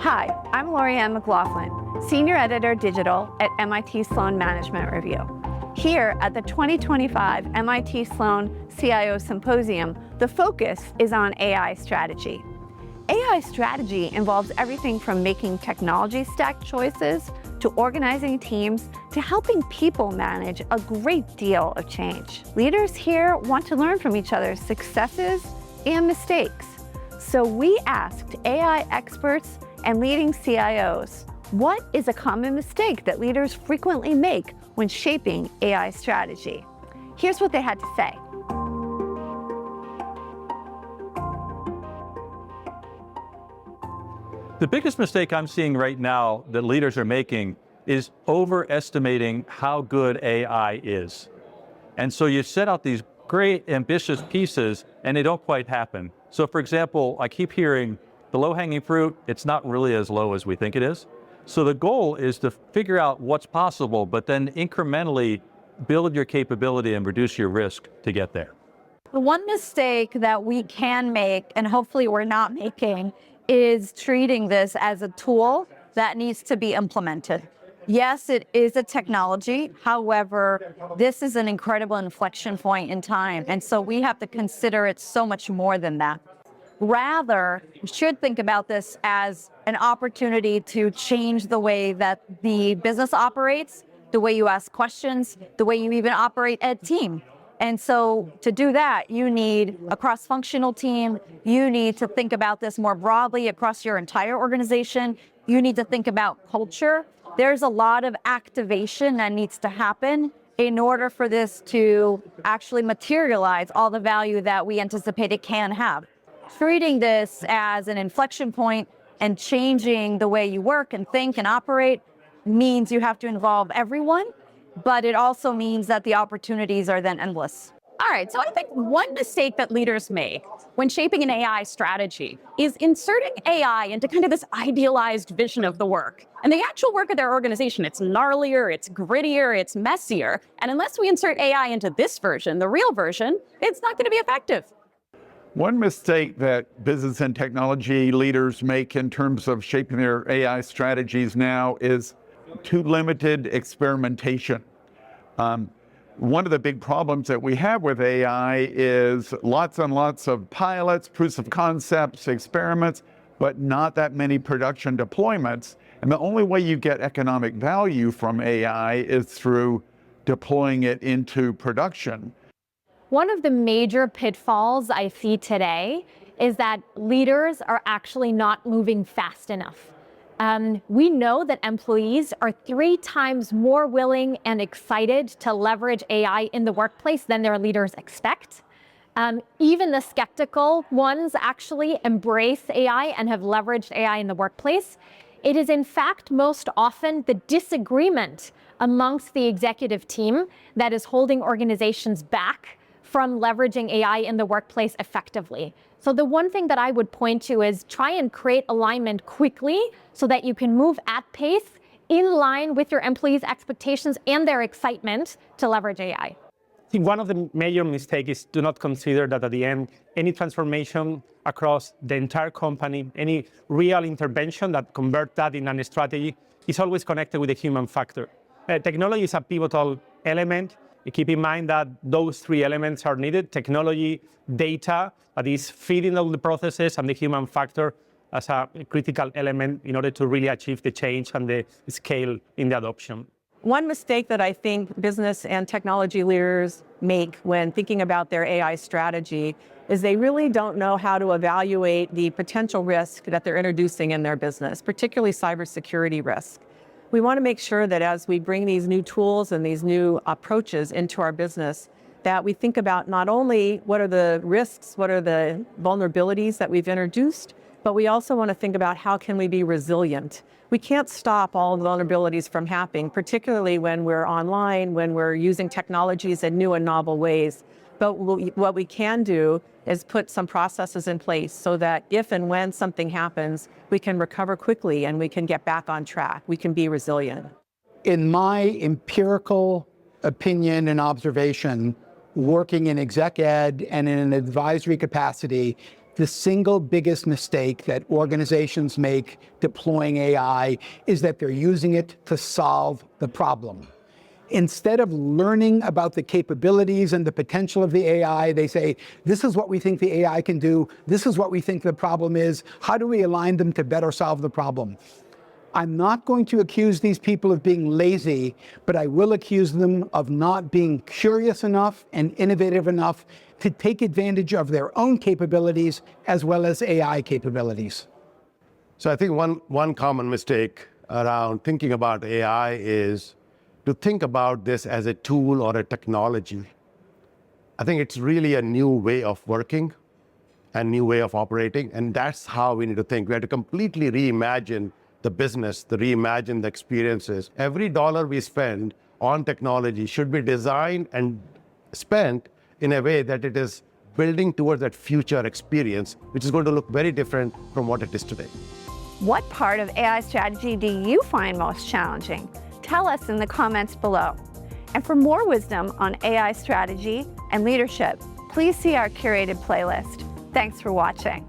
Hi, I'm Lorianne McLaughlin, Senior Editor Digital at MIT Sloan Management Review. Here at the 2025 MIT Sloan CIO Symposium, the focus is on AI strategy. AI strategy involves everything from making technology stack choices to organizing teams to helping people manage a great deal of change. Leaders here want to learn from each other's successes and mistakes. So we asked AI experts and leading CIOs, what is a common mistake that leaders frequently make when shaping AI strategy? Here's what they had to say. The biggest mistake I'm seeing right now that leaders are making is overestimating how good AI is. And so you set out these great ambitious pieces and they don't quite happen. So for example, I keep hearing the low-hanging fruit, it's not really as low as we think it is. So the goal is to figure out what's possible, but then incrementally build your capability and reduce your risk to get there. The one mistake that we can make, and hopefully we're not making, is treating this as a tool that needs to be implemented. Yes, it is a technology. However, this is an incredible inflection point in time. And so we have to consider it so much more than that. Rather, we should think about this as an opportunity to change the way that the business operates, the way you ask questions, the way you even operate a team. And so to do that, you need a cross-functional team. You need to think about this more broadly across your entire organization. You need to think about culture. There's a lot of activation that needs to happen in order for this to actually materialize all the value that we anticipate it can have. Treating this as an inflection point and changing the way you work and think and operate means you have to involve everyone, but it also means that the opportunities are then endless. All right, so I think one mistake that leaders make when shaping an AI strategy is inserting AI into kind of this idealized vision of the work. And the actual work of their organization, it's gnarlier, it's grittier, it's messier. And unless we insert AI into this version, the real version, it's not going to be effective. One mistake that business and technology leaders make in terms of shaping their AI strategies now is too limited experimentation. One of the big problems that we have with AI is lots and lots of pilots, proofs of concepts, experiments, but not that many production deployments. And the only way you get economic value from AI is through deploying it into production. One of the major pitfalls I see today is that leaders are actually not moving fast enough. We know that employees are 3 times more willing and excited to leverage AI in the workplace than their leaders expect. Even the skeptical ones actually embrace AI and have leveraged AI in the workplace. It is in fact most often the disagreement amongst the executive team that is holding organizations back from leveraging AI in the workplace effectively. So the one thing that I would point to is try and create alignment quickly so that you can move at pace in line with your employees' expectations and their excitement to leverage AI. I think one of the major mistakes is to not consider that at the end, any transformation across the entire company, any real intervention that converts that in a strategy is always connected with the human factor. Technology is a pivotal element. You keep in mind that those 3 elements are needed: technology, data, that is feeding all the processes, and the human factor as a critical element in order to really achieve the change and the scale in the adoption. One mistake that I think business and technology leaders make when thinking about their AI strategy is they really don't know how to evaluate the potential risk that they're introducing in their business, particularly cybersecurity risk. We want to make sure that as we bring these new tools and these new approaches into our business, that we think about not only what are the risks, what are the vulnerabilities that we've introduced, but we also want to think about how can we be resilient. We can't stop all the vulnerabilities from happening, particularly when we're online, when we're using technologies in new and novel ways. But what we can do is put some processes in place so that if and when something happens, we can recover quickly and we can get back on track. We can be resilient. In my empirical opinion and observation, working in exec ed and in an advisory capacity, the single biggest mistake that organizations make deploying AI is that they're using it to solve the problem. Instead of learning about the capabilities and the potential of the AI, they say, this is what we think the AI can do. This is what we think the problem is. How do we align them to better solve the problem? I'm not going to accuse these people of being lazy, but I will accuse them of not being curious enough and innovative enough to take advantage of their own capabilities as well as AI capabilities. So I think one common mistake around thinking about AI is to think about this as a tool or a technology. I think it's really a new way of working and new way of operating, and that's how we need to think. We have to completely reimagine the business, to reimagine the experiences. Every dollar we spend on technology should be designed and spent in a way that it is building towards that future experience, which is going to look very different from what it is today. What part of AI strategy do you find most challenging? Tell us in the comments below. And for more wisdom on AI strategy and leadership, please see our curated playlist. Thanks for watching.